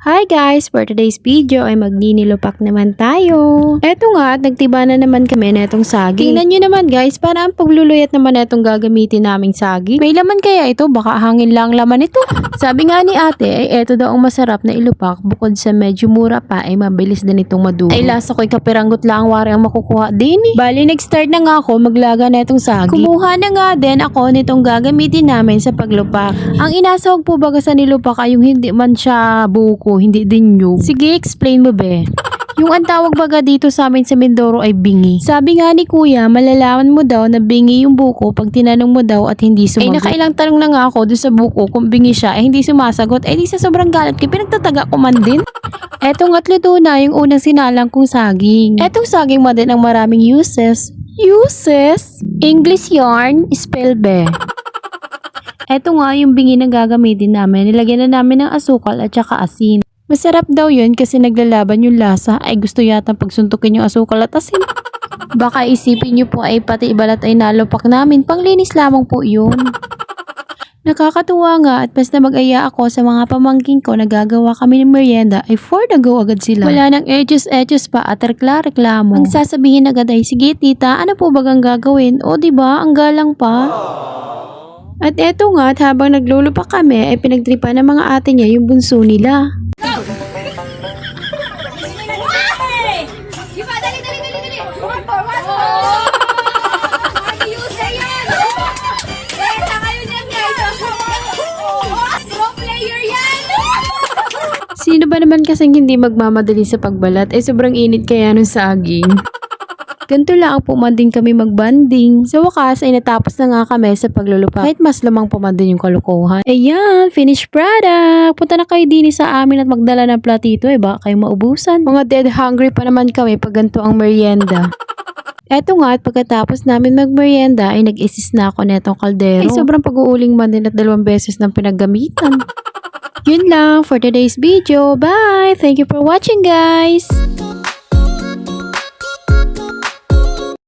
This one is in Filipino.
Hi guys! For today's video ay magninilupak naman tayo. Eto nga at nagtiba na naman kami na itong sagi. Tingnan nyo naman guys, para ang pagluluyat naman na itong gagamitin naming sagi. May laman kaya ito? Baka hangin lang laman ito. Sabi nga ni ate ay eto daw ang masarap na ilupak bukod sa medyo mura pa ay mabilis din itong maduro. Ay lasa ko'y kapiranggot lang wari ang makukuha din eh. Bali nag-start na nga ako maglaga na itong sagi. Kumuha na nga din ako nitong gagamitin namin sa paglupak. Ang inasawag po baga sa nilupak ay yung hindi man siya buko, hindi din nyug. Sige, explain mo be. Yung ang tawag baga dito sa amin sa Mindoro ay bingi. Sabi nga ni kuya, malalaman mo daw na bingi yung buko pag tinanong mo daw at hindi sumagot. Ay nakailang tanong na nga ako doon sa buko kung bingi siya ay hindi sumasagot. Ay di sa sobrang galit ko, pinagtataga ko man din. Etong at luto na yung unang sinalang kong saging. Etong saging mo din ang maraming uses. Uses? English yarn, spell be. Eto nga yung bingi na gagamitin namin. Nilagyan na namin ng asukal at saka asin. Masarap daw yun kasi naglalaban yung lasa. Ay gusto yata pagsuntukin yung asukal at asin. Baka isipin nyo po ay pati ibalat ay nalupak namin. Panglinis lamang po yun. Nakakatuwa nga at basta mag-aya ako sa mga pamangking ko na gagawa kami ng merienda ay for the go agad sila. Wala nang edges pa at reklamo. Ang sasabihin agad ay, sige tita, ano po bagang gagawin? O diba, ang galang pa. At eto nga, at habang naglulupak kami, ay pinagtripan ng mga ate niya yung bunso nila. Diba? Dali! Oh! Ayusa yan! Kaya kayo dyan, guys! Pro player yan! Sino ba naman kasing hindi magmamadali sa pagbalat? Eh sobrang init kaya nung saging. Ganito lang po man din kami magbanding. Sa wakas ay natapos na nga kami sa paglulupak. Kahit mas lamang pa man din yung kalokohan. Ayan, finished product. Punta na kayo din sa amin at magdala ng platito. Eh baka kayo maubusan. Mga dead hungry pa naman kami pag ganito ang merienda. Eto nga at pagkatapos namin magmerienda ay nag-isis na ako netong kaldero. Ay sobrang pag-uuling man din at 2 beses ng pinaggamitan. Yun lang for today's video. Bye! Thank you for watching guys!